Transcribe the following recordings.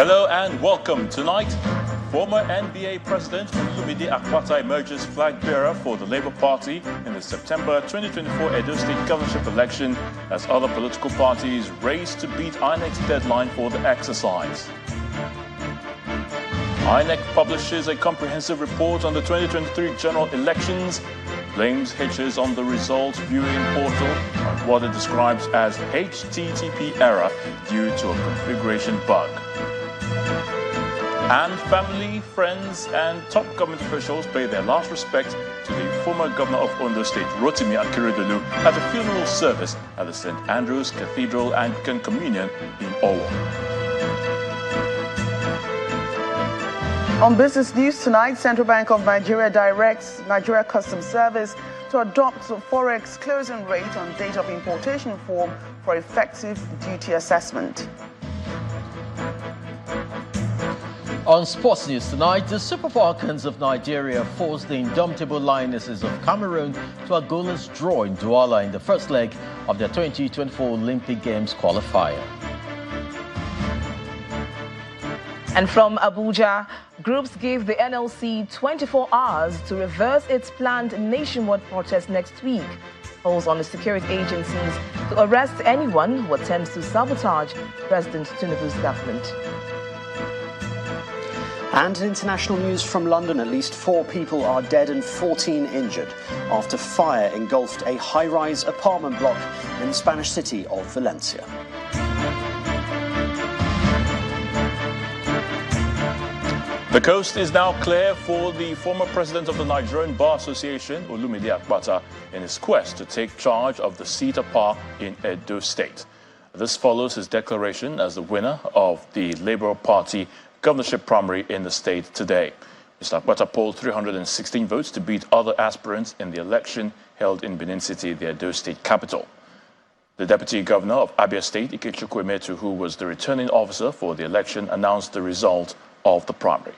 Hello and welcome. Tonight, former NBA President Olumide Akpata emerges flag bearer for the Labour Party in the September 2024 Edo State governorship election as other political parties race to beat INEC's deadline for the exercise. INEC publishes a comprehensive report on the 2023 general elections, blames hitches on the results viewing portal on what it describes as HTTP error due to a configuration bug. And family, friends, and top government officials pay their last respect to the former governor of Ondo State, Rotimi Akeredolu, at a funeral service at the St. Andrew's Cathedral Anglican Communion in Owo. On business news tonight, Central Bank of Nigeria directs Nigeria Customs Service to adopt a forex closing rate on date of importation form for effective duty assessment. On sports news tonight, the Super Falcons of Nigeria forced the indomitable Lionesses of Cameroon to a goalless draw in Douala in the first leg of their 2024 Olympic Games qualifier. And from Abuja, groups gave the NLC 24 hours to reverse its planned nationwide protest next week. Calls on the security agencies to arrest anyone who attempts to sabotage President Tinubu's government. And in international news from London, at least 4 people are dead and 14 injured after fire engulfed a high-rise apartment block in the Spanish city of Valencia. The coast is now clear for the former president of the Nigerian Bar Association, Olumide Akpata, in his quest to take charge of the seat of power in Edo State. This follows his declaration as the winner of the Labour Party governorship primary in the state today. Mr. Akpata polled 316 votes to beat other aspirants in the election held in Benin City, the Edo State capital. The deputy governor of Abia State, Ikechukwu, who was the returning officer for the election, announced the result of the primary.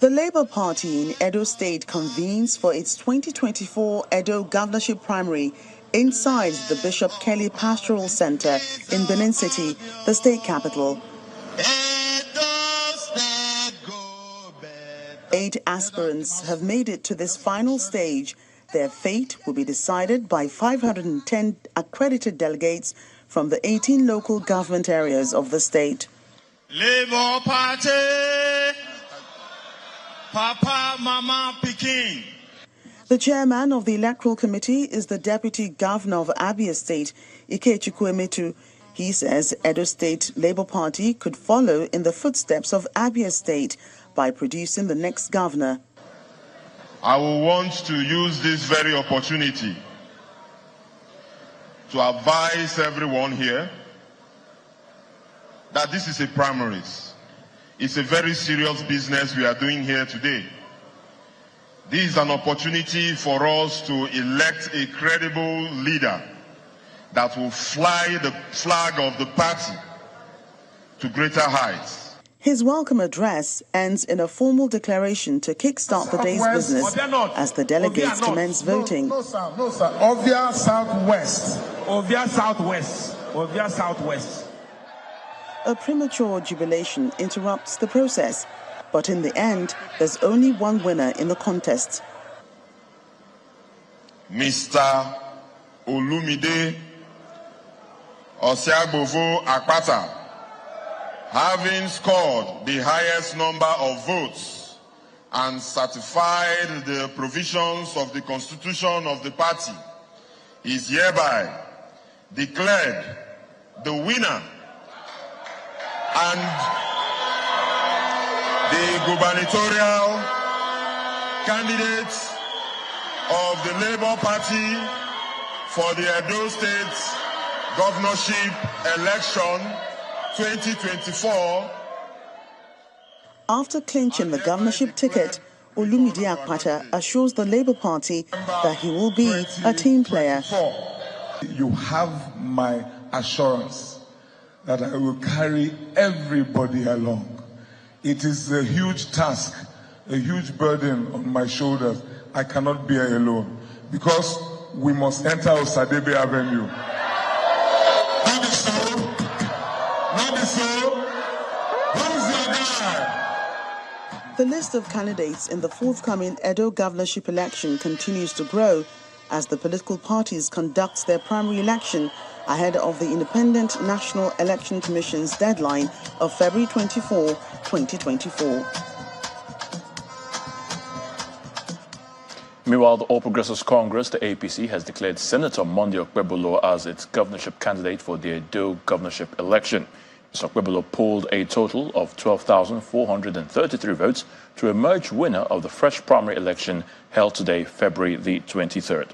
The Labour Party in Edo State convenes for its 2024 Edo governorship primary inside the Bishop Kelly Pastoral Center in Benin City, the state capital. 8 aspirants have made it to this final stage. Their fate will be decided by 510 accredited delegates from the 18 local government areas of the state. Labour Party, Papa, Mama, Peking. The chairman of the electoral committee is the deputy governor of Abia State, Ikechukwu. He says Edo State Labour Party could follow in the footsteps of Abia State by producing the next governor. I will want to use this very opportunity to advise everyone here that this is a primaries. It's a very serious business we are doing here today. This is an opportunity for us to elect a credible leader that will fly the flag of the party to greater heights. His welcome address ends in a formal declaration to kickstart the day's business as the delegates commence voting. No, sir. Ovia Southwest. Ovia Southwest. Ovia Southwest. A premature jubilation interrupts the process, but in the end, there's only one winner in the contest. Mr. Olumide Osiagbovo Akpata, having scored the highest number of votes and certified the provisions of the constitution of the party, is hereby declared the winner and the gubernatorial candidate of the Labour Party for the Edo State governorship election 2024. After clinching the governorship ticket, Olumide Akpata assures the Labour Party that he will be a team player. You have my assurance that I will carry everybody along. It is a huge task, a huge burden on my shoulders. I cannot bear alone. Because we must enter Osadebe Avenue. Not be so. Not be so. Who's your guy? The list of candidates in the forthcoming Edo governorship election continues to grow as the political parties conduct their primary election ahead of the Independent National Election Commission's deadline of February 24, 2024. Meanwhile, the All Progressives Congress, the APC, has declared Senator Monday Akeredolu as its governorship candidate for the Edo governorship election. Mr. Akeredolu polled a total of 12,433 votes to emerge winner of the fresh primary election held today, February the 23rd.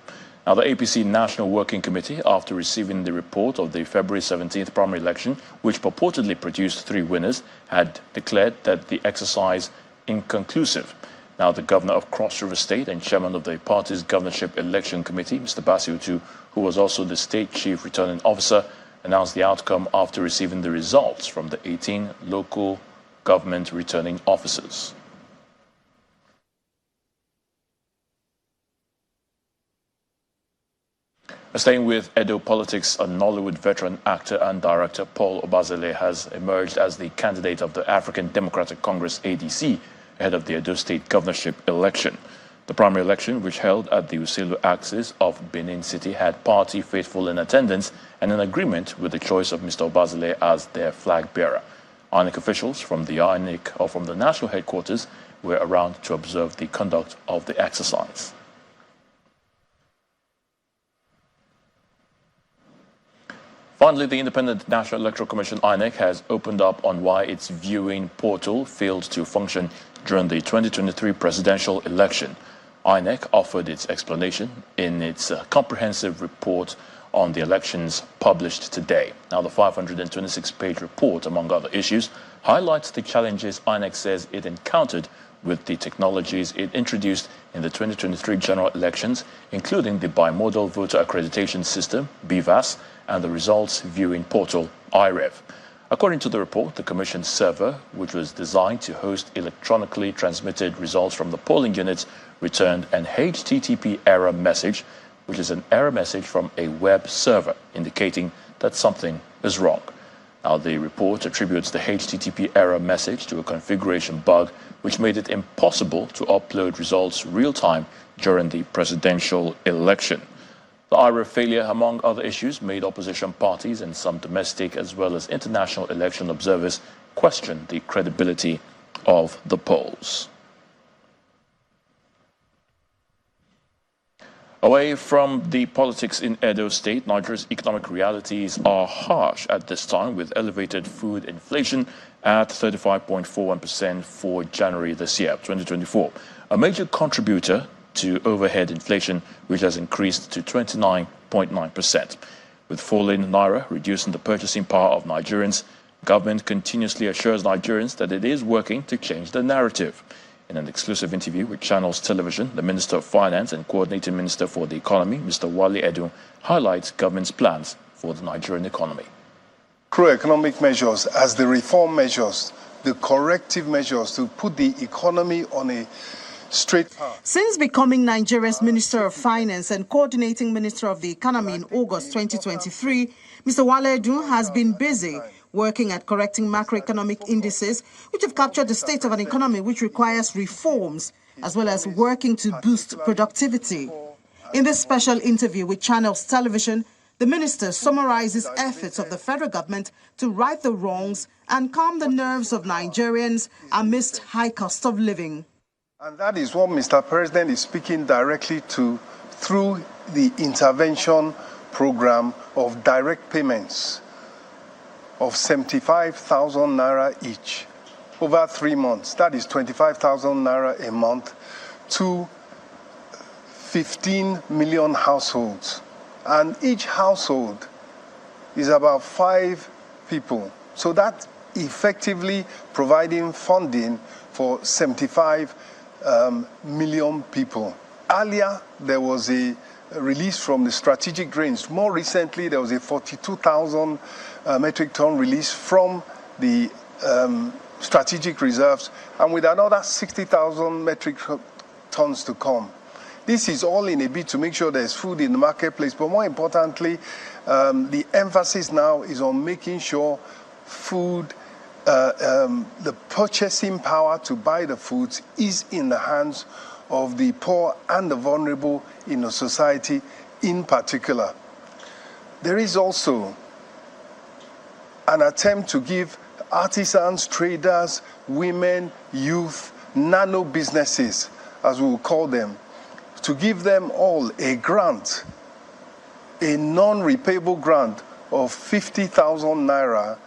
Now, the APC National Working Committee, after receiving the report of the February 17th primary election, which purportedly produced 3 winners, had declared that the exercise inconclusive. Now, the governor of Cross River State and chairman of the party's governorship election committee, Mr. Basiutu, who was also the state chief returning officer, announced the outcome after receiving the results from the 18 local government returning officers. Staying with Edo politics, a Nollywood veteran actor and director Paul Obazele has emerged as the candidate of the African Democratic Congress ADC ahead of the Edo State governorship election. The primary election, which held at the Uselu axis of Benin City, had party faithful in attendance and an agreement with the choice of Mr. Obazele as their flag bearer. INEC officials from the INEC or from the national headquarters were around to observe the conduct of the exercise. Finally, the Independent National Electoral Commission, INEC, has opened up on why its viewing portal failed to function during the 2023 presidential election. INEC offered its explanation in its comprehensive report on the elections published today. Now, the 526-page report, among other issues, highlights the challenges INEC says it encountered with the technologies it introduced in the 2023 general elections, including the Bimodal Voter Accreditation System, BVAS, and the results viewing portal, IREV. According to the report, the Commission's server, which was designed to host electronically transmitted results from the polling units, returned an HTTP error message, which is an error message from a web server, indicating that something is wrong. Now, the report attributes the HTTP error message to a configuration bug, which made it impossible to upload results real-time during the presidential election. The IREV failure, among other issues, made opposition parties and some domestic as well as international election observers question the credibility of the polls. Away from the politics in Edo State, Nigeria's economic realities are harsh at this time, with elevated food inflation at 35.41% for January this year, 2024. A major contributor to overhead inflation, which has increased to 29.9%. With falling naira reducing the purchasing power of Nigerians, government continuously assures Nigerians that it is working to change the narrative. In an exclusive interview with Channels Television, the Minister of Finance and Coordinating Minister for the Economy, Mr. Wale Edun, highlights government's plans for the Nigerian economy. Macroeconomic measures as the reform measures, the corrective measures to put the economy on a straight path. Since becoming Nigeria's Minister of Finance and Coordinating Minister of the Economy in August 2023, Mr. Wale Edun has been busy working at correcting macroeconomic indices, which have captured the state of an economy which requires reforms, as well as working to boost productivity. In this special interview with Channels Television, the minister summarizes efforts of the federal government to right the wrongs and calm the nerves of Nigerians amidst high cost of living. And that is what Mr. President is speaking directly to through the intervention program of direct payments of 75,000 naira each over 3 months. That is 25,000 naira a month to 15 million households. And each household is about 5 people. So that effectively providing funding for 75 million people. Earlier, there was a release from the strategic drains. More recently, there was a 42,000 metric ton release from the strategic reserves, and with another 60,000 metric tons to come. This is all in a bid to make sure there's food in the marketplace, but more importantly, the emphasis now is on making sure food, the purchasing power to buy the foods is in the hands of the poor and the vulnerable in the society in particular. There is also an attempt to give artisans, traders, women, youth, nano businesses, as we will call them, to give them all a grant, a non-repayable grant of 50,000 naira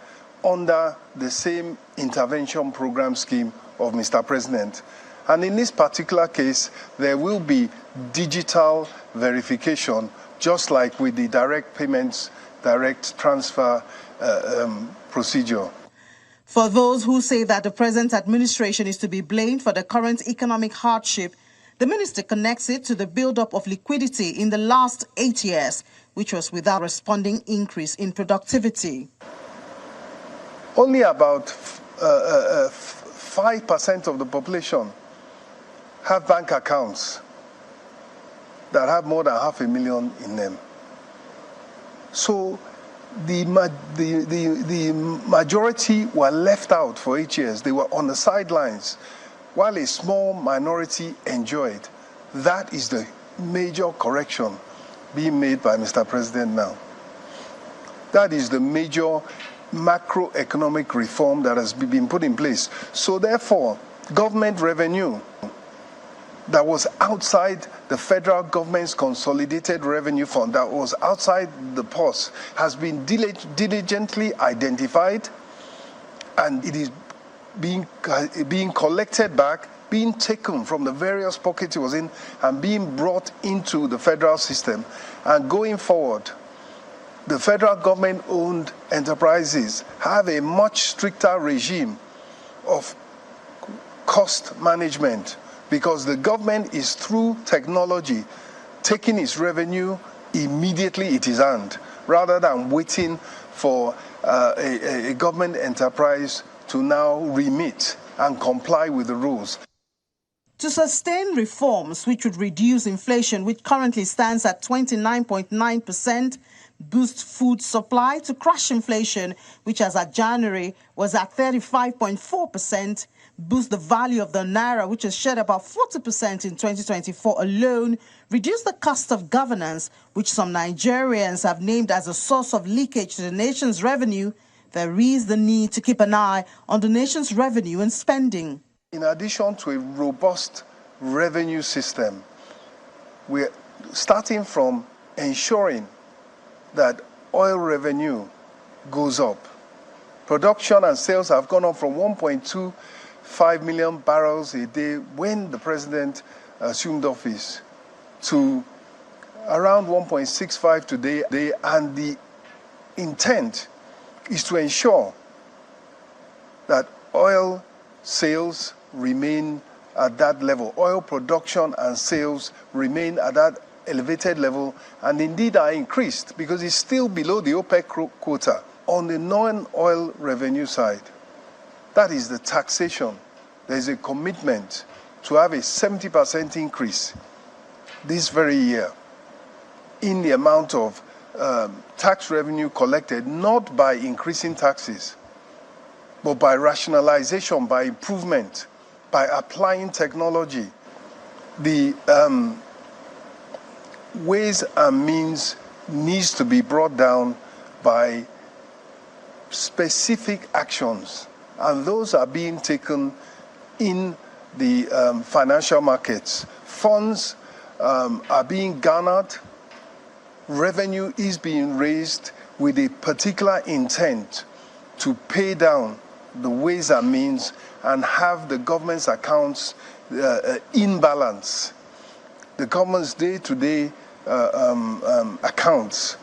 under the same intervention program scheme of Mr. President. And in this particular case, there will be digital verification, just like with the direct payments, direct transfer procedure. For those who say that the present administration is to be blamed for the current economic hardship, the minister connects it to the build-up of liquidity in the last 8 years, which was without responding increase in productivity. Only about 5% of the population have bank accounts that have more than 500,000 in them. So the majority were left out for 8 years. They were on the sidelines, while a small minority enjoyed. That is the major correction being made by Mr. President now. That is the major macroeconomic reform that has been put in place. So therefore, government revenue that was outside the federal government's consolidated revenue fund, that was outside the purse, has been diligently identified, and it is being collected back, being taken from the various pockets it was in, and being brought into the federal system. And going forward, the federal government-owned enterprises have a much stricter regime of cost management, because the government is, through technology, taking its revenue immediately it is earned, rather than waiting for a government enterprise to now remit and comply with the rules. To sustain reforms which would reduce inflation, which currently stands at 29.9%, boost food supply, to crush inflation, which as at January was at 35.4%, boost the value of the naira, which has shed about 40% in 2024 alone, reduce the cost of governance, which some Nigerians have named as a source of leakage to the nation's revenue, there is the need to keep an eye on the nation's revenue and spending. In addition to a robust revenue system, we're starting from ensuring that oil revenue goes up. Production and sales have gone up from 1.25 million barrels a day when the president assumed office to around 1.65 today, and the intent is to ensure that oil sales remain at that level. Oil production and sales remain at that elevated level, and indeed are increased, because it's still below the OPEC quota. On the non-oil revenue side, that is the taxation. There's a commitment to have a 70% increase this very year in the amount of tax revenue collected, not by increasing taxes, but by rationalization, by improvement, by applying technology. The ways and means needs to be brought down by specific actions, and those are being taken in the financial markets. Funds are being garnered, revenue is being raised with a particular intent to pay down the ways and means and have the government's accounts in balance. The government's day-to-day accounts,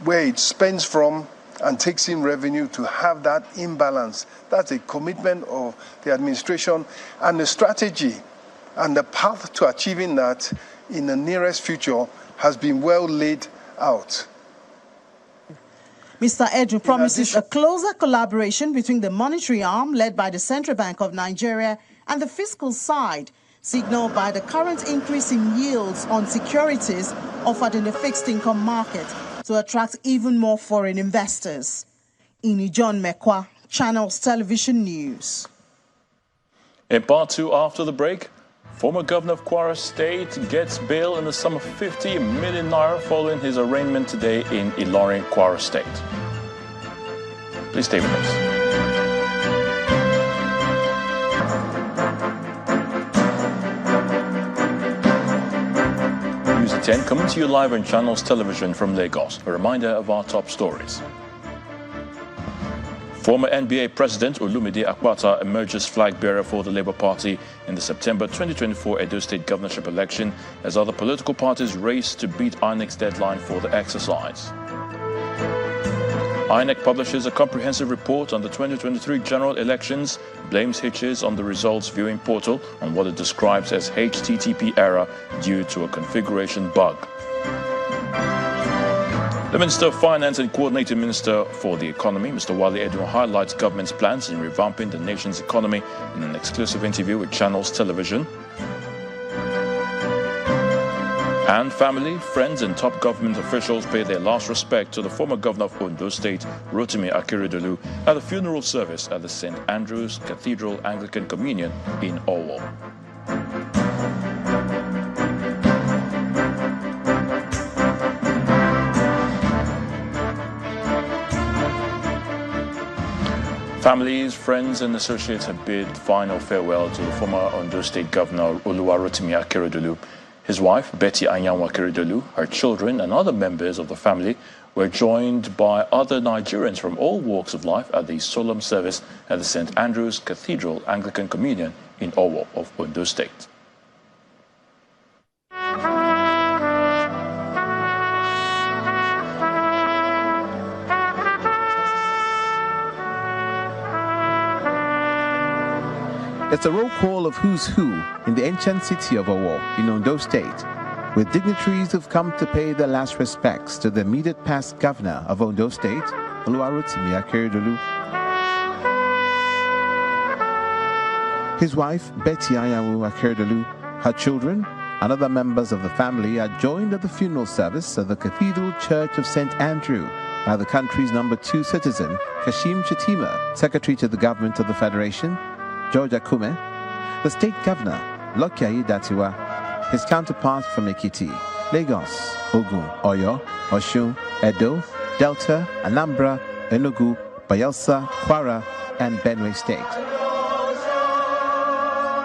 where it spends from and takes in revenue, to have that imbalance. That's a commitment of the administration, and the strategy and the path to achieving that in the nearest future has been well laid out. Mr. Edu promises a closer collaboration between the monetary arm led by the Central Bank of Nigeria and the fiscal side signaled by the current increase in yields on securities offered in the fixed income market to attract even more foreign investors. John Mekwa, Channels Television News. In part two, after the break, former governor of Kwara State gets bail in the sum of 50 million naira following his arraignment today in Ilorin, Kwara State. Please stay with us. News at 10 coming to you live on Channels Television from Lagos. A reminder of our top stories. Former NBA President Olumide Akpata emerges flag bearer for the Labour Party in the September 2024 Edo State governorship election as other political parties race to beat INEC's deadline for the exercise. INEC publishes a comprehensive report on the 2023 general elections, blames hitches on the results viewing portal on what it describes as HTTP error due to a configuration bug. The Minister of Finance and Coordinating Minister for the Economy, Mr. Wale Edun, highlights government's plans in revamping the nation's economy in an exclusive interview with Channels Television. And family, friends and top government officials pay their last respect to the former governor of Ondo State, Rotimi Akeredolu, at the funeral service at the St. Andrew's Cathedral Anglican Communion in Owo. Families, friends and associates have bid final farewell to the former Ondo State Governor Rotimi Akeredolu. His wife, Betty Anyanwu Akeredolu, her children and other members of the family were joined by other Nigerians from all walks of life at the solemn service at the St. Andrew's Cathedral Anglican Communion in Owo of Ondo State. It's a roll call of who's who in the ancient city of Owo in Ondo State, with dignitaries who've come to pay their last respects to the immediate past governor of Ondo State, Rotimi Akeredolu. His wife, Betty Anyanwu Akeredolu, her children, and other members of the family are joined at the funeral service at the Cathedral Church of St. Andrew by the country's number 2 citizen, Kashim Shettima, Secretary to the Government of the Federation, George Akume, the State Governor, Lucky Aiyedatiwa, his counterparts from Ekiti, Lagos, Ogun, Oyo, Osun, Edo, Delta, Anambra, Enugu, Bayelsa, Kwara, and Benue State.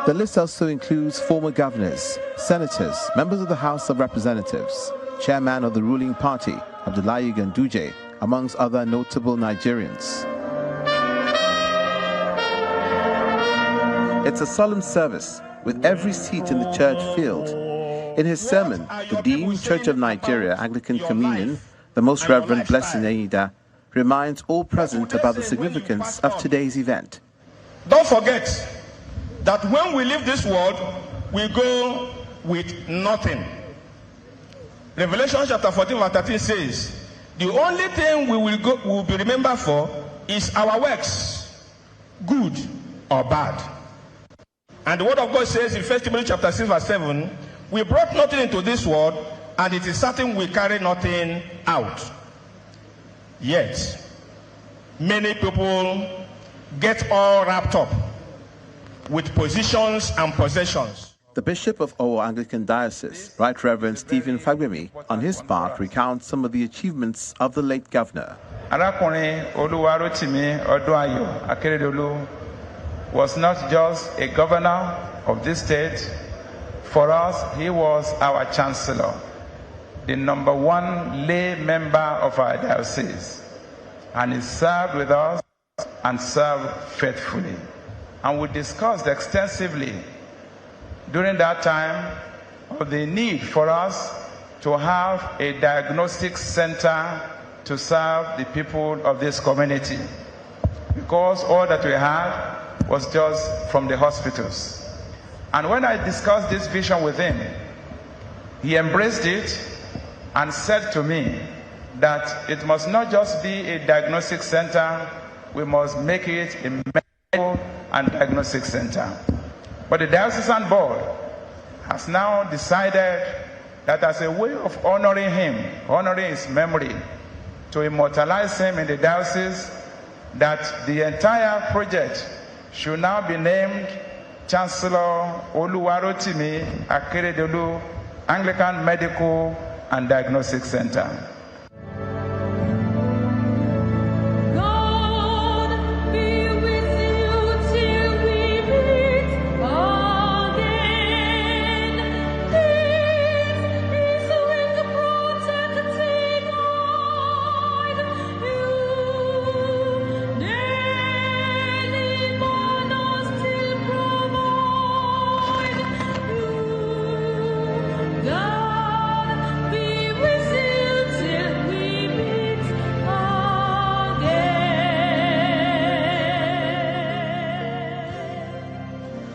The list also includes former governors, senators, members of the House of Representatives, chairman of the ruling party, Abdullahi Ganduje, amongst other notable Nigerians. It's a solemn service with every seat in the church filled. In his sermon, the Dean, Church of Nigeria Anglican Communion, the Most Reverend Blessing Aida, reminds all present about the significance of today's event. Don't forget that when we leave this world, we go with nothing. Revelation chapter 14 verse 13 says, the only thing we will be remembered for is our works, good or bad. And the word of God says in 1 Timothy chapter 6 verse 7, we brought nothing into this world, and it is certain we carry nothing out. Yet, many people get all wrapped up with positions and possessions. The Bishop of Owo Anglican Diocese, Right Reverend Stephen Fagbemi, on his part recounts some of the achievements of the late governor. Rotimi Akeredolu was not just a governor of this state. For us, he was our chancellor, the number 1 lay member of our diocese. And he served with us and served faithfully. And we discussed extensively during that time of the need for us to have a diagnostic center to serve the people of this community, because all that we had was just from the hospitals. And when I discussed this vision with him, he embraced it and said to me that it must not just be a diagnostic center, we must make it a medical and diagnostic center. But the diocesan board has now decided that as a way of honoring him, honoring his memory, to immortalize him in the diocese, that the entire project should now be named Chancellor Rotimi Akeredolu Anglican Medical and Diagnostic Center.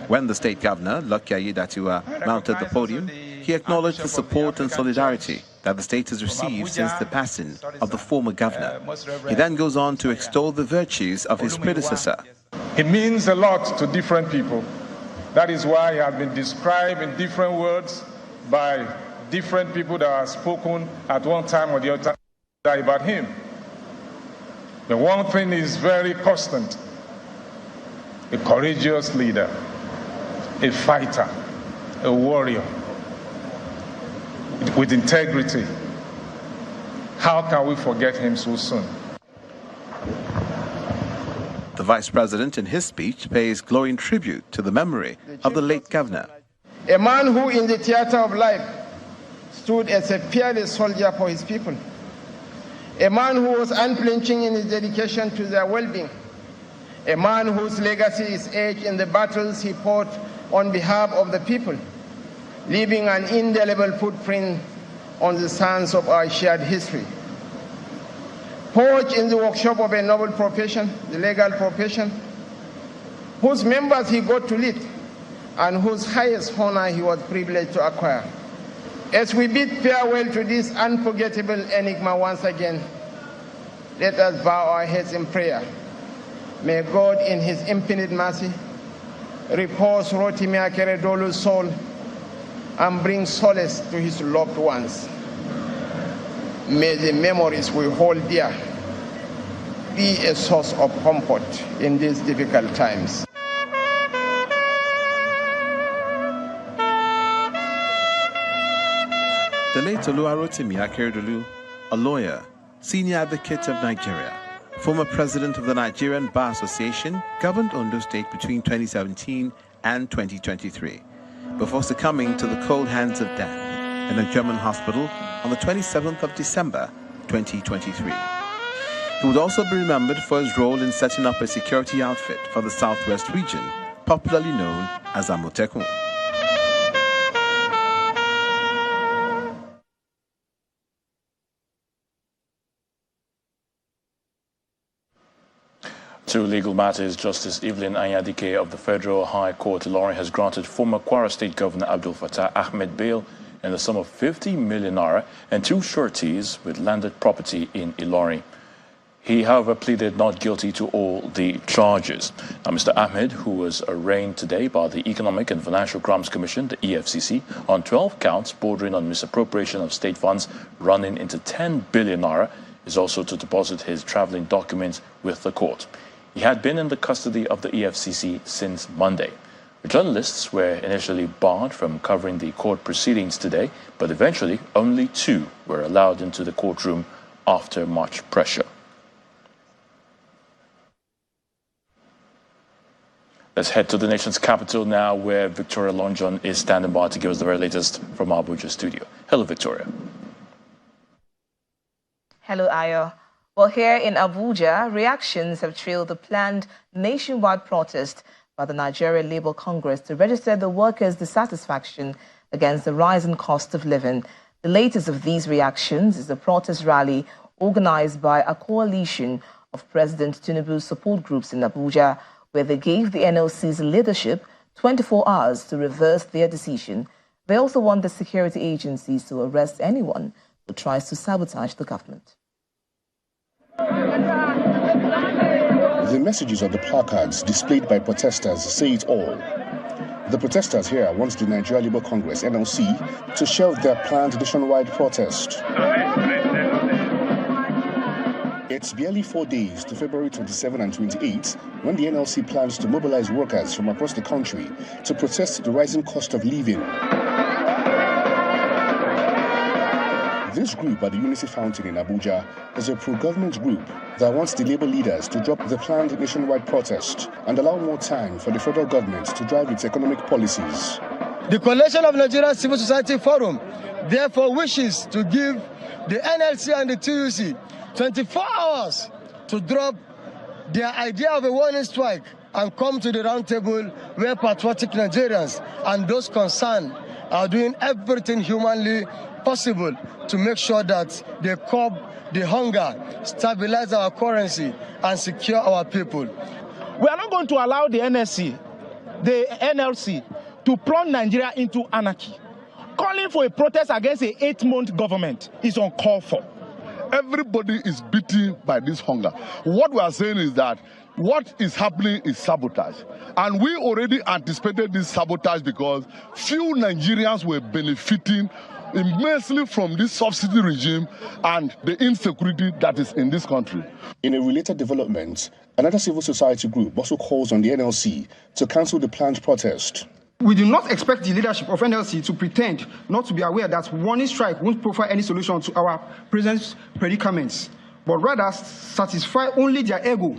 When the state governor, Lucky Aiyedatiwa, mounted the podium, he acknowledged the support and solidarity that the state has received since the passing of the former governor. He then goes on to extol the virtues of his predecessor. It means a lot to different people. That is why he has been described in different words by different people that have spoken at one time or the other about him. The one thing is very constant: a courageous leader, a fighter, a warrior, with integrity. How can we forget him so soon? The Vice President, in his speech, pays glowing tribute to the memory of the late governor. A man who in the theater of life stood as a peerless soldier for his people. A man who was unflinching in his dedication to their well-being. A man whose legacy is etched in the battles he fought on behalf of the people, leaving an indelible footprint on the sands of our shared history. Forged in the workshop of a noble profession, the legal profession, whose members he got to lead, and whose highest honor he was privileged to acquire. As we bid farewell to this unforgettable enigma once again, let us bow our heads in prayer. May God, in his infinite mercy, repose Rotimi Akeredolu's soul and bring solace to his loved ones. May the memories we hold dear be a source of comfort in these difficult times. The late Rotimi Akeredolu, a lawyer, senior advocate of Nigeria, former president of the Nigerian Bar Association, governed Ondo State between 2017 and 2023, before succumbing to the cold hands of death in a German hospital on the 27th of December 2023. He would also be remembered for his role in setting up a security outfit for the Southwest region, popularly known as Amotekun. To legal matters, Justice Evelyn Anyadike of the Federal High Court Ilorin has granted former Kwara State Governor Abdul Fattah Ahmed bail in the sum of 50 million naira and 2 sureties with landed property in Ilorin. He, however, pleaded not guilty to all the charges. Now, Mr. Ahmed, who was arraigned today by the Economic and Financial Crimes Commission, the EFCC, on 12 counts bordering on misappropriation of state funds running into 10 billion naira, is also to deposit his traveling documents with the court. He had been in the custody of the EFCC since Monday. The journalists were initially barred from covering the court proceedings today, but eventually only 2 were allowed into the courtroom after much pressure. Let's head to the nation's capital now, where Victoria Lonjon is standing by to give us the very latest from Abuja studio. Hello, Victoria. Hello, Ayo. Well, here in Abuja, reactions have trailed the planned nationwide protest by the Nigeria Labour Congress to register the workers' dissatisfaction against the rising cost of living. The latest of these reactions is a protest rally organized by a coalition of President Tinubu's support groups in Abuja, where they gave the NLC's leadership 24 hours to reverse their decision. They also want the security agencies to arrest anyone who tries to sabotage the government. The messages on the placards displayed by protesters say it all. The protesters here want the Nigeria Labour Congress, NLC, to shelve their planned nationwide protest. It's barely 4 days to February 27 and 28 when the NLC plans to mobilize workers from across the country to protest the rising cost of living. This group at the Unity Fountain in Abuja is a pro-government group that wants the Labour leaders to drop the planned nationwide protest and allow more time for the federal government to drive its economic policies. The Coalition of Nigerian Civil Society Forum therefore wishes to give the NLC and the TUC 24 hours to drop their idea of a warning strike and come to the round table where patriotic Nigerians and those concerned are doing everything humanly possible to make sure that they curb the hunger, stabilize our currency, and secure our people. We are not going to allow the NLC to plunge Nigeria into anarchy. Calling for a protest against an 8-month government is uncalled for. Everybody is beaten by this hunger. What we are saying is that what is happening is sabotage. And we already anticipated this sabotage because few Nigerians were benefiting immensely from this subsidy regime and the insecurity that is in this country. In a related development, another civil society group also calls on the NLC to cancel the planned protest. We do not expect the leadership of NLC to pretend not to be aware that warning strike won't provide any solution to our present predicaments, but rather satisfy only their ego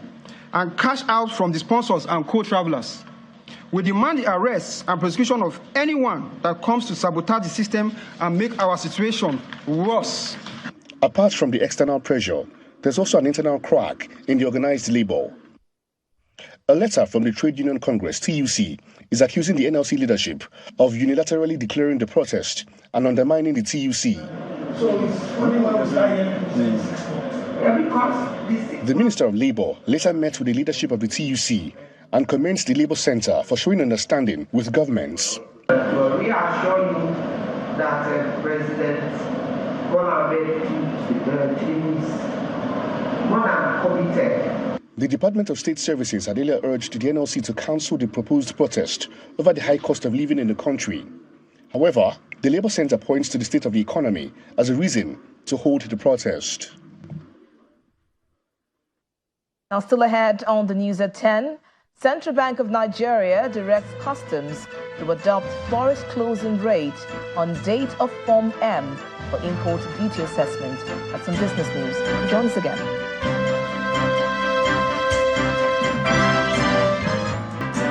and cash out from the sponsors and co-travelers. We demand the arrest and prosecution of anyone that comes to sabotage the system and make our situation worse. Apart from the external pressure, there's also an internal crack in the organized labor. A letter from the Trade Union Congress, TUC, is accusing the NLC leadership of unilaterally declaring the protest and undermining the TUC. The Minister of Labour later met with the leadership of the TUC and commends the Labour Centre for showing understanding with governments. To reassure you that President Bola Tinubu is more than committed. The Department of State Services had earlier urged the NLC to cancel the proposed protest over the high cost of living in the country. However, the Labour Centre points to the state of the economy as a reason to hold the protest. Now, still ahead on the news at 10, Central Bank of Nigeria directs customs to adopt forest closing rate on date of Form M for import duty assessment. That's some business news. Join us again.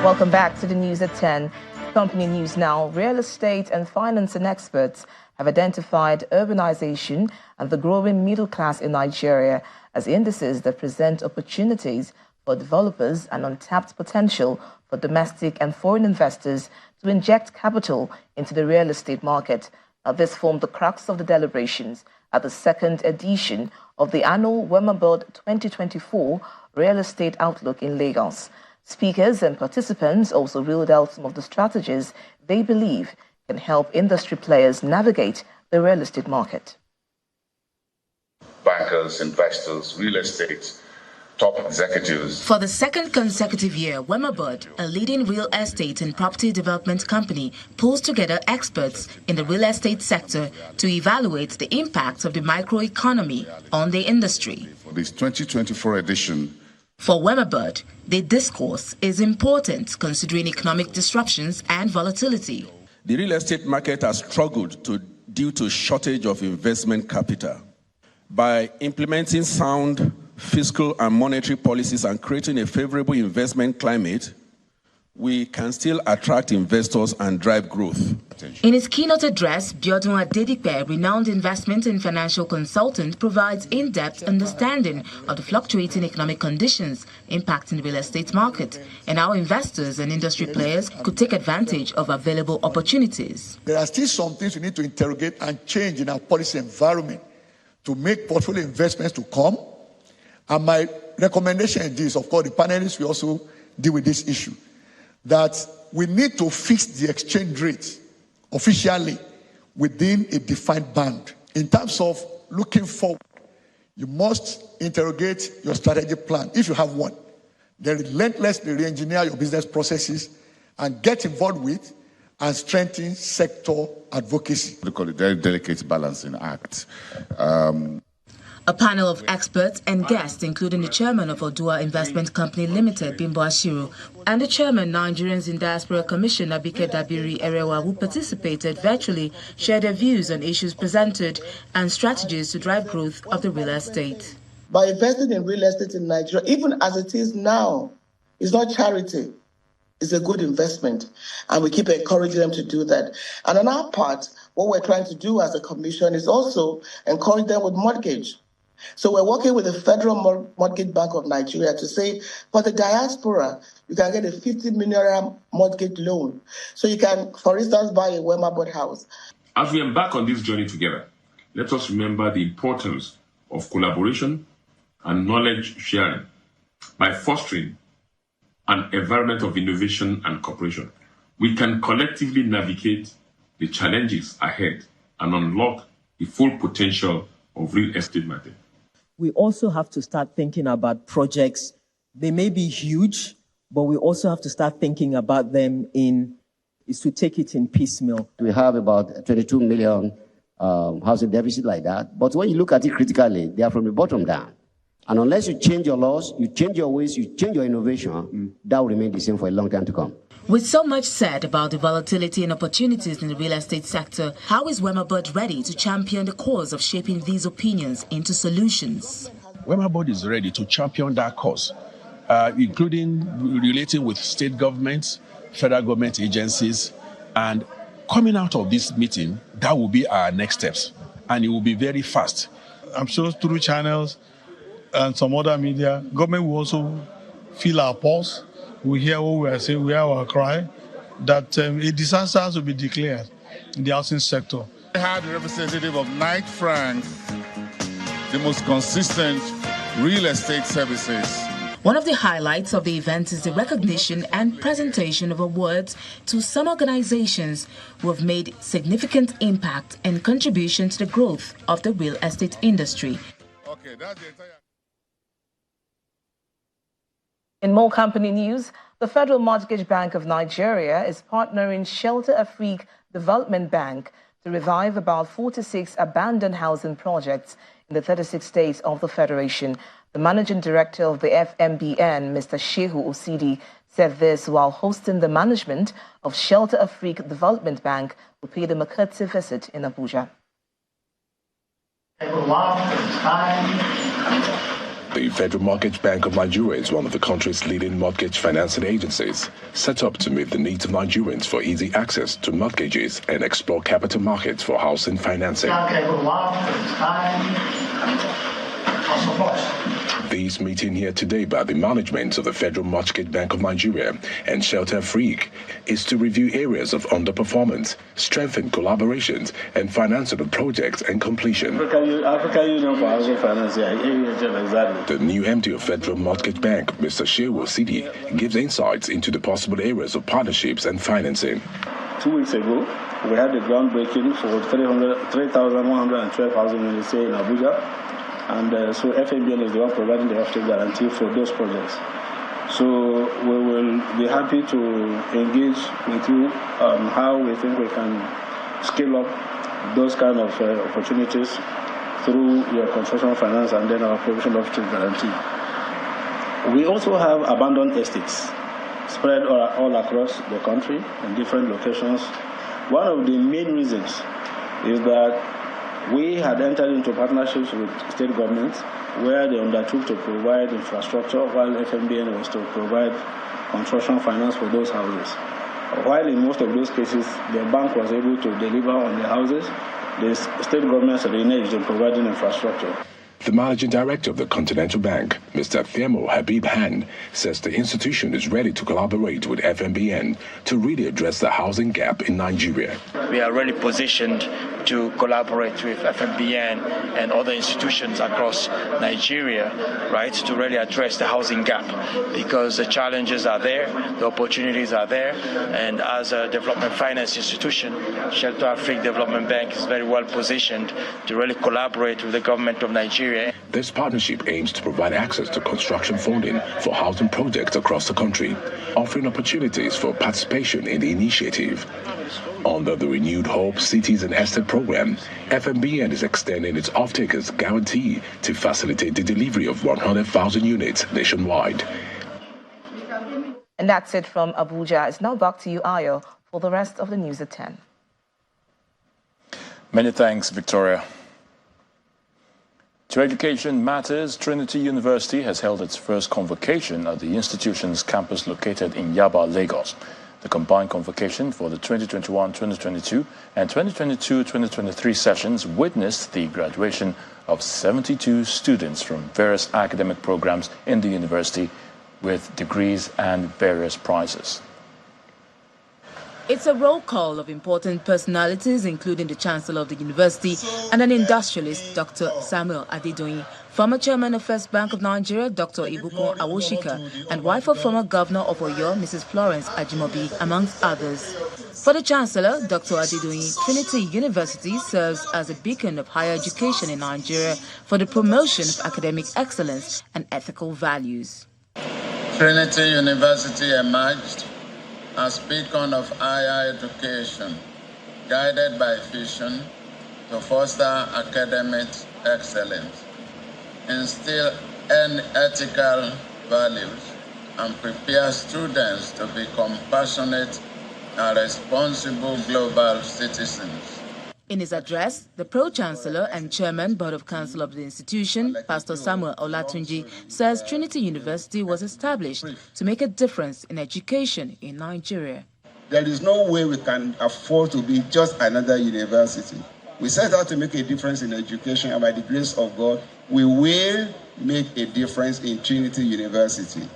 Welcome back to the news at 10. Company news now. Real estate and financing experts have identified urbanization and the growing middle class in Nigeria as indices that present opportunities for developers and untapped potential for domestic and foreign investors to inject capital into the real estate market. Now, this formed the crux of the deliberations at the second edition of the annual WEMABOD 2024 Real Estate Outlook in Lagos. Speakers and participants also ruled out some of the strategies they believe can help industry players navigate the real estate market. Bankers, investors, real estate, top executives. For the second consecutive year, WEMABOD, a leading real estate and property development company, pulls together experts in the real estate sector to evaluate the impact of the microeconomy on the industry. For this 2024 edition, for WEMABOD, the discourse is important considering economic disruptions and volatility. The real estate market has struggled due to shortage of investment capital. By implementing sound fiscal and monetary policies and creating a favorable investment climate, we can still attract investors and drive growth. In his keynote address, Biodun Adedipe, renowned investment and financial consultant, provides in-depth understanding of the fluctuating economic conditions impacting the real estate market and how investors and industry players could take advantage of available opportunities. There are still some things we need to interrogate and change in our policy environment to make portfolio investments to come. And my recommendation is this, of course, the panelists will also deal with this issue, that we need to fix the exchange rate officially within a defined band. In terms of looking forward, you must interrogate your strategic plan, if you have one. Then relentlessly re-engineer your business processes and get involved with and strengthen sector advocacy. We call it very delicate balancing act. A panel of experts and guests, including the chairman of Odua Investment Company Limited, Bimbo Ashiru, and the chairman, Nigerians in Diaspora Commission, Abike Dabiri Erewa, who participated virtually, shared their views on issues presented and strategies to drive growth of the real estate. By investing in real estate in Nigeria, even as it is now, it's not charity. It's a good investment, and we keep encouraging them to do that. And on our part, what we're trying to do as a commission is also encourage them with mortgage. So we're working with the Federal Mortgage Bank of Nigeria to say, for the diaspora, you can get a 50 million mortgage loan. So you can, for instance, buy a Wemabot house. As we embark on this journey together, let us remember the importance of collaboration and knowledge sharing by fostering an environment of innovation and cooperation. We can collectively navigate the challenges ahead and unlock the full potential of real estate market. We also have to start thinking about projects. They may be huge, but we also have to start thinking about them is to take it in piecemeal. We have about 22 million housing deficit like that. But when you look at it critically, they are from the bottom down. And unless you change your laws, you change your ways, you change your innovation, that will remain the same for a long time to come. With so much said about the volatility and opportunities in the real estate sector, how is Wemabod ready to champion the cause of shaping these opinions into solutions? Wemabod is ready to champion that cause, including relating with state governments, federal government agencies, and coming out of this meeting, that will be our next steps, and it will be very fast. I'm sure through channels and some other media, government will also feel our pulse. We hear what we are saying, we hear our cry, that a disaster has to be declared in the housing sector. I had the representative of Knight Frank, the most consistent real estate services. One of the highlights of the event is the recognition and presentation of awards to some organizations who have made significant impact and contribution to the growth of the real estate industry. Okay, that's the entire... In more company news, the Federal Mortgage Bank of Nigeria is partnering Shelter Afrique Development Bank to revive about 46 abandoned housing projects in the 36 states of the Federation. The managing director of the FMBN, Mr. Shehu Osidi, said this while hosting the management of Shelter Afrique Development Bank, who paid him a courtesy visit in Abuja. The Federal Mortgage Bank of Nigeria is one of the country's leading mortgage financing agencies, set up to meet the needs of Nigerians for easy access to mortgages and explore capital markets for housing financing. This meeting here today by the management of the Federal Mortgage Bank of Nigeria and Shelter Afrique is to review areas of underperformance, strengthen collaborations, and financing of projects and completion. African Union for Housing Finance, exactly. The new MD of Federal Mortgage Bank, Mr. Shehu Osidi, gives insights into the possible areas of partnerships and financing. 2 weeks ago, we had the groundbreaking for 3,112 housing units here in Abuja. And so FMBN is the one providing the offtake guarantee for those projects. So we will be happy to engage with you on how we think we can scale up those kind of opportunities through your construction finance and then our provision of offtake guarantee. We also have abandoned estates spread all across the country in different locations. One of the main reasons is that we had entered into partnerships with state governments where they undertook to provide infrastructure while FMBN was to provide construction finance for those houses. While in most of those cases, the bank was able to deliver on the houses, the state governments are engaged in providing infrastructure. The managing director of the Continental Bank, Mr. Themo Habib Han, says the institution is ready to collaborate with FMBN to really address the housing gap in Nigeria. We are really positioned to collaborate with FMBN and other institutions across Nigeria, right, to really address the housing gap, because the challenges are there, the opportunities are there, and as a development finance institution, Shelter Afrique Development Bank is very well positioned to really collaborate with the government of Nigeria Nigeria. This partnership aims to provide access to construction funding for housing projects across the country, offering opportunities for participation in the initiative. Under the renewed Hope Cities and Estate program, FMBN is extending its off-takers guarantee to facilitate the delivery of 100,000 units nationwide. And that's it from Abuja. It's now back to you, Ayo, for the rest of the news at 10. Many thanks, Victoria. To education matters, Trinity University has held its first convocation at the institution's campus located in Yaba, Lagos. The combined convocation for the 2021-2022 and 2022-2023 sessions witnessed the graduation of 72 students from various academic programs in the university with degrees and various prizes. It's a roll call of important personalities, including the Chancellor of the University and an industrialist, Dr. Samuel Adedoyin, former Chairman of First Bank of Nigeria, Dr. Ibukun Awoshika, and wife of former Governor of Oyo, Mrs. Florence Ajimobi, amongst others. For the Chancellor, Dr. Adedoyin, Trinity University serves as a beacon of higher education in Nigeria for the promotion of academic excellence and ethical values. Trinity University emerged as beacon of higher education, guided by vision to foster academic excellence, instill ethical values, and prepare students to be compassionate and responsible global citizens. In his address, the Pro-Chancellor and Chairman Board of Council of the institution, Pastor Samuel Olatunji, says Trinity University was established to make a difference in education in Nigeria. There is no way we can afford to be just another university. We set out to make a difference in education, and by the grace of God, we will make a difference in Trinity University.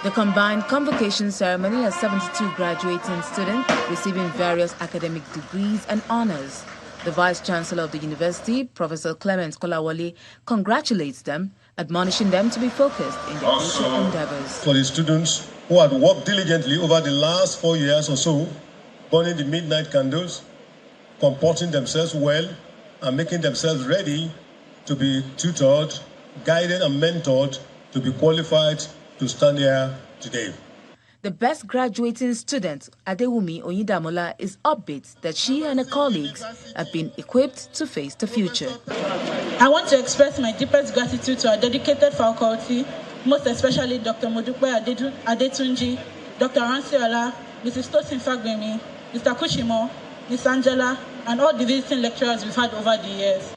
The combined convocation ceremony has 72 graduating students receiving various academic degrees and honors. The Vice-Chancellor of the University, Professor Clement Kolawole, congratulates them, admonishing them to be focused in their future endeavors. For the students who had worked diligently over the last 4 years or so, burning the midnight candles, comporting themselves well, and making themselves ready to be tutored, guided, and mentored to be qualified to stand here today. The best graduating student, Adewumi Oyidamola, is upbeat that she and her colleagues have been equipped to face the future. I want to express my deepest gratitude to our dedicated faculty, most especially Dr. Modupe Adetunji, Dr. Ransiola, Mrs. Tosin Fagbemi, Mr. Kushimo, Ms. Angela, and all the visiting lecturers we've had over the years.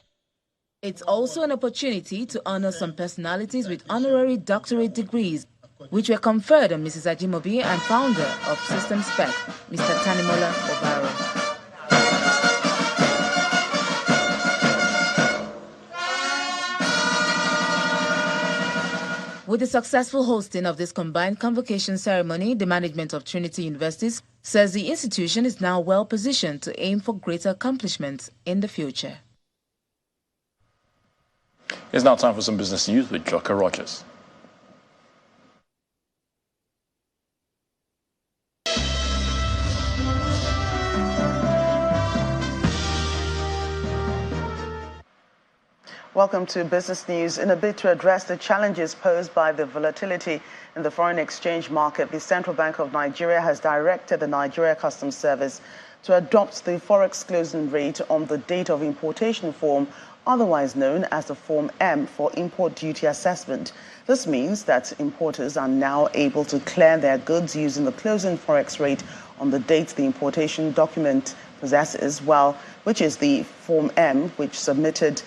It's also an opportunity to honor some personalities with honorary doctorate degrees, which were conferred on Mrs. Ajimobi and founder of System Spec, Mr. Tanimola Obaro. With the successful hosting of this combined convocation ceremony, the management of Trinity Universities says the institution is now well positioned to aim for greater accomplishments in the future. It's now time for some business news with Joker Rogers. Welcome to Business News. In a bid to address the challenges posed by the volatility in the foreign exchange market, the Central Bank of Nigeria has directed the Nigeria Customs Service to adopt the forex closing rate on the date of importation form, otherwise known as the Form M for import duty assessment. This means that importers are now able to clear their goods using the closing forex rate on the date the importation document possesses, which is the Form M, which submitted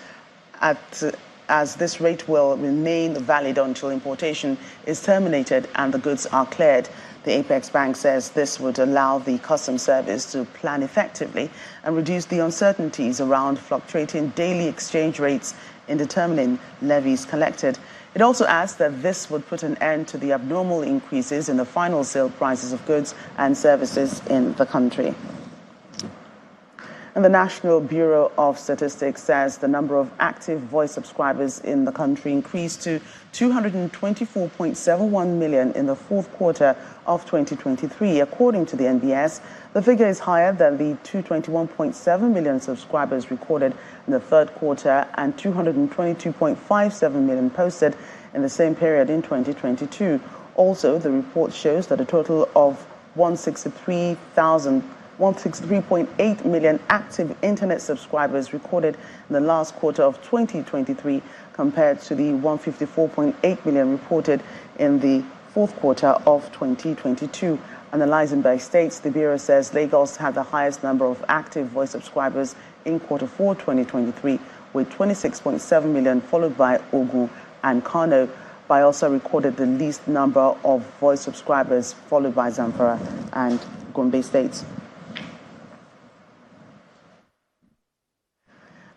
as this rate will remain valid until importation is terminated and the goods are cleared. The Apex Bank says this would allow the Customs Service to plan effectively and reduce the uncertainties around fluctuating daily exchange rates in determining levies collected. It also adds that this would put an end to the abnormal increases in the final sale prices of goods and services in the country. And the National Bureau of Statistics says the number of active voice subscribers in the country increased to 224.71 million in the fourth quarter of 2023. According to the NBS, the figure is higher than the 221.7 million subscribers recorded in the third quarter and 222.57 million posted in the same period in 2022. Also, the report shows that a total of 163.8 million active internet subscribers recorded in the last quarter of 2023 compared to the 154.8 million reported in the fourth quarter of 2022. Analyzing by states, the Bureau says Lagos had the highest number of active voice subscribers in quarter 4 2023 with 26.7 million, followed by Ogun and Kano. Bayelsa recorded the least number of voice subscribers, followed by Zamfara and Gombe states.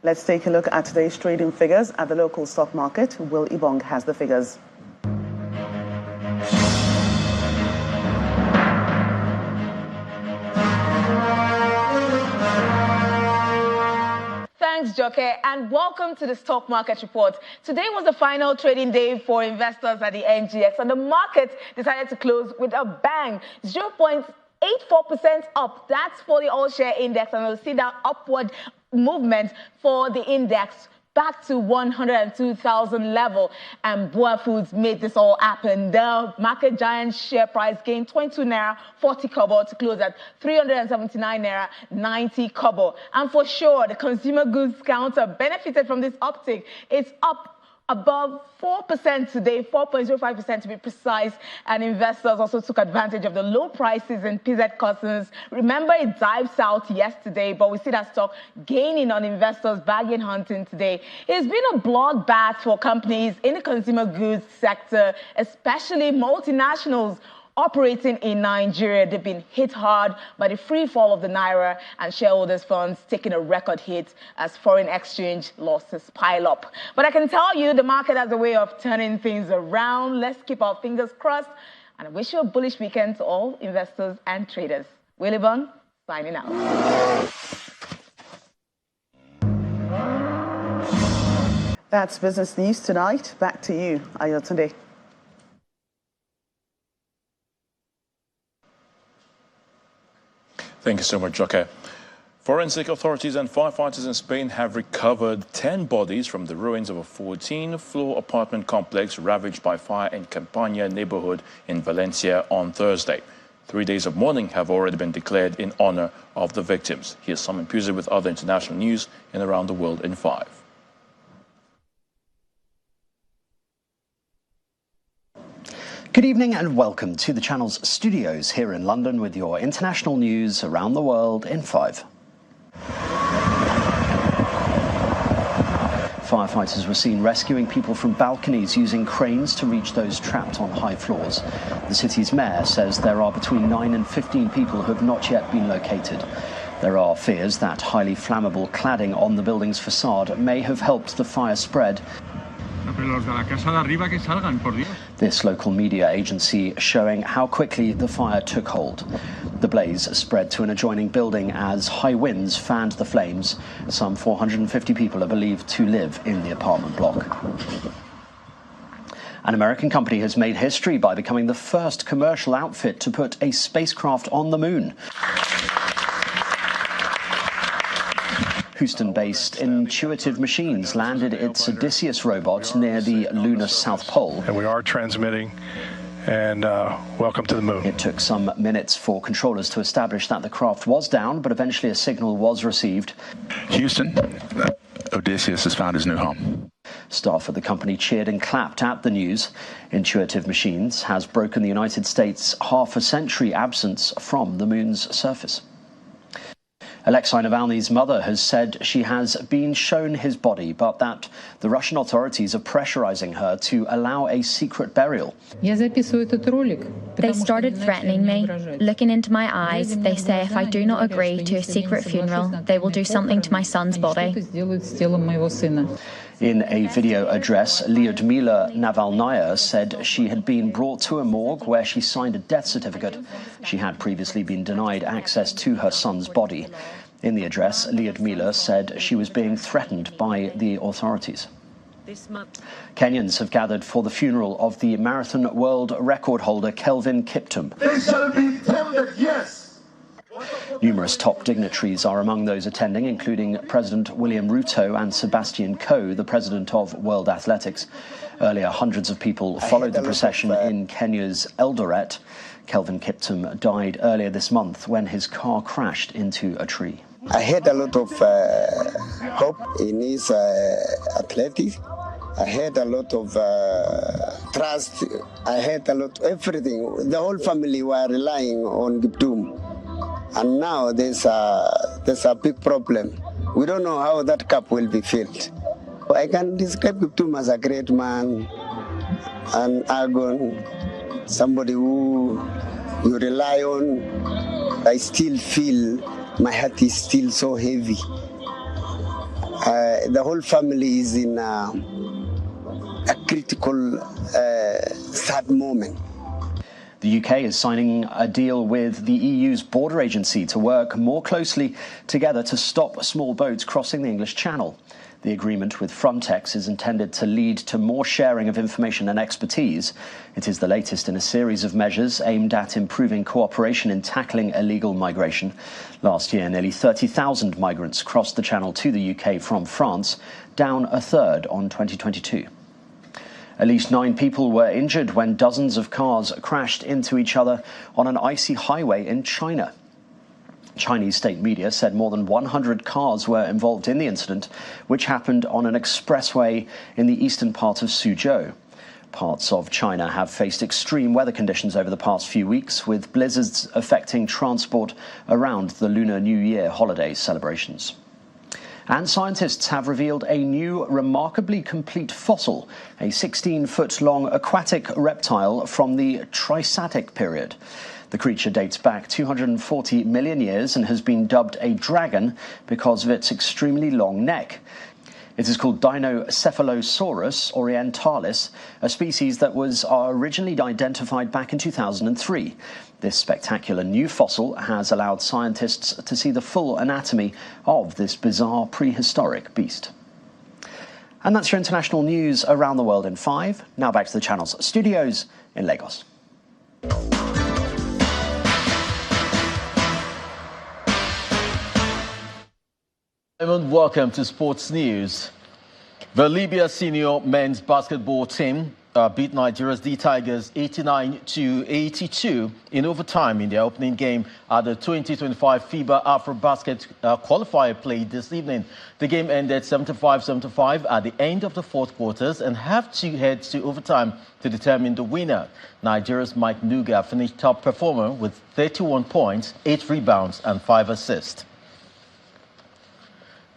Let's take a look at today's trading figures at the local stock market. Will Ibong has the figures. Thanks, Joke, and welcome to the Stock Market Report. Today was the final trading day for investors at the NGX, and the market decided to close with a bang, 0.84% up. That's for the all-share index, and we'll see that upward movement for the index back to 102,000 level, and Boa Foods made this all happen. The market giant share price gained 22 naira 40 kobo to close at 379 naira 90 kobo. And for sure, the consumer goods counter benefited from this uptick. It's up above 4% today, 4.05% to be precise, and investors also took advantage of the low prices in PZ Cottons. Remember, it dived south yesterday, but we see that stock gaining on investors bargain hunting today. It's been a bloodbath for companies in the consumer goods sector, especially multinationals operating in Nigeria. They've been hit hard by the free fall of the naira, and shareholders' funds taking a record hit as foreign exchange losses pile up. But I can tell you the market has a way of turning things around. Let's keep our fingers crossed, and I wish you a bullish weekend to all investors and traders. Willie Bung, signing out. That's business news tonight. Back to you, Ayotunde. Thank you so much, Joke. Forensic authorities and firefighters in Spain have recovered 10 bodies from the ruins of a 14-floor apartment complex ravaged by fire in Campania neighborhood in Valencia on Thursday. 3 days of mourning have already been declared in honor of the victims. Here's Simon Puser with other international news in Around the World in 5. Good evening and welcome to the channel's studios here in London with your international news around the world in 5. Firefighters were seen rescuing people from balconies using cranes to reach those trapped on high floors. The city's mayor says there are between 9 and 15 people who have not yet been located. There are fears that highly flammable cladding on the building's facade may have helped the fire spread. This local media agency showing how quickly the fire took hold. The blaze spread to an adjoining building as high winds fanned the flames. Some 450 people are believed to live in the apartment block. An American company has made history by becoming the first commercial outfit to put a spacecraft on the moon. Houston-based Intuitive Machines landed its Odysseus robot near the lunar South Pole. And we are transmitting, and welcome to the moon. It took some minutes for controllers to establish that the craft was down, but eventually a signal was received. Houston, Odysseus has found his new home. Staff at the company cheered and clapped at the news. Intuitive Machines has broken the United States' half-a-century absence from the moon's surface. Alexei Navalny's mother has said she has been shown his body, but that the Russian authorities are pressurizing her to allow a secret burial. They started threatening me, looking into my eyes. They say if I do not agree to a secret funeral, they will do something to my son's body. In a video address, Lyudmila Navalnaya said she had been brought to a morgue where she signed a death certificate. She had previously been denied access to her son's body. In the address, Lyudmila said she was being threatened by the authorities. Kenyans have gathered for the funeral of the marathon world record holder Kelvin Kiptum. They shall be tempted, yes. Numerous top dignitaries are among those attending, including President William Ruto and Sebastian Coe, the president of World Athletics. Earlier, hundreds of people followed the procession in Kenya's Eldoret. Kelvin Kiptum died earlier this month when his car crashed into a tree. I had a lot of hope in his athletics. I had a lot of trust. I had a lot of everything. The whole family were relying on Kiptum. And now there's a big problem. We don't know how that cup will be filled. I can describe Kiptum as a great man, an argon, somebody who you rely on. I still feel my heart is still so heavy. The whole family is in a critical, sad moment. The UK is signing a deal with the EU's border agency to work more closely together to stop small boats crossing the English Channel. The agreement with Frontex is intended to lead to more sharing of information and expertise. It is the latest in a series of measures aimed at improving cooperation in tackling illegal migration. Last year, nearly 30,000 migrants crossed the Channel to the UK from France, down a third on 2022. At least 9 people were injured when dozens of cars crashed into each other on an icy highway in China. Chinese state media said more than 100 cars were involved in the incident, which happened on an expressway in the eastern part of Suzhou. Parts of China have faced extreme weather conditions over the past few weeks, with blizzards affecting transport around the Lunar New Year holiday celebrations. And scientists have revealed a new, remarkably complete fossil, a 16-foot-long aquatic reptile from the Triassic period. The creature dates back 240 million years and has been dubbed a dragon because of its extremely long neck. It is called Dinocephalosaurus orientalis, a species that was originally identified back in 2003. This spectacular new fossil has allowed scientists to see the full anatomy of this bizarre prehistoric beast. And that's your international news around the world in 5. Now back to the channel's studios in Lagos. Welcome to Sports News. The Libya senior men's basketball team beat Nigeria's D Tigers 89-82 in overtime in their opening game at the 2025 FIBA AfroBasket qualifier played this evening. The game ended 75-75 at the end of the fourth quarters and have to head to overtime to determine the winner. Nigeria's Mike Nuga finished top performer with 31 points, 8 rebounds and 5 assists.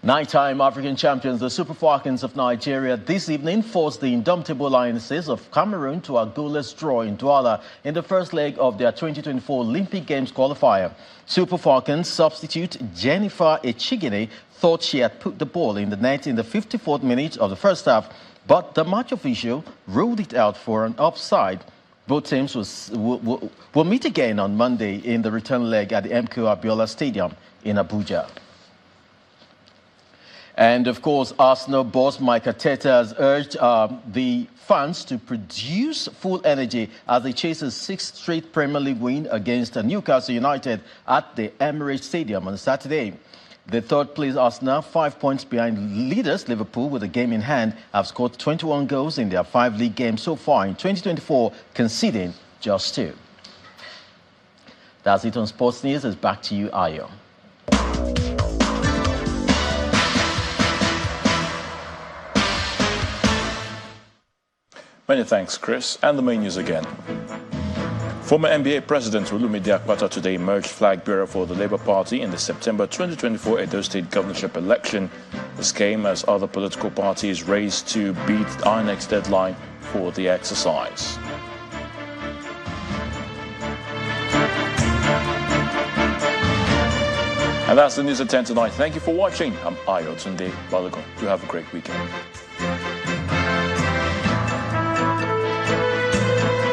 Nine-time African champions, the Super Falcons of Nigeria, this evening forced the indomitable Lionesses of Cameroon to a goalless draw in Douala in the first leg of their 2024 Olympic Games qualifier. Super Falcons substitute Jennifer Echigene thought she had put the ball in the net in the 54th minute of the first half, but the match official ruled it out for an offside. Both teams will meet again on Monday in the return leg at the MKO Abiola Stadium in Abuja. And, of course, Arsenal boss Mike Arteta has urged the fans to produce full energy as they chase a 6th straight Premier League win against Newcastle United at the Emirates Stadium on Saturday. The third-place Arsenal, 5 points behind leaders Liverpool with a game in hand, have scored 21 goals in their 5 league games so far in 2024, conceding just 2. That's it on Sports News. It's back to you, Ayo. Many thanks, Chris. And the main news again. Former NBA President Olumide Akpata today emerged flag bearer for the Labour Party in the September 2024 Edo State governorship election. This came as other political parties raced to beat INEC's deadline for the exercise. And that's the news at 10 tonight. Thank you for watching. I'm Ayo Tunde Balogun. Do have a great weekend.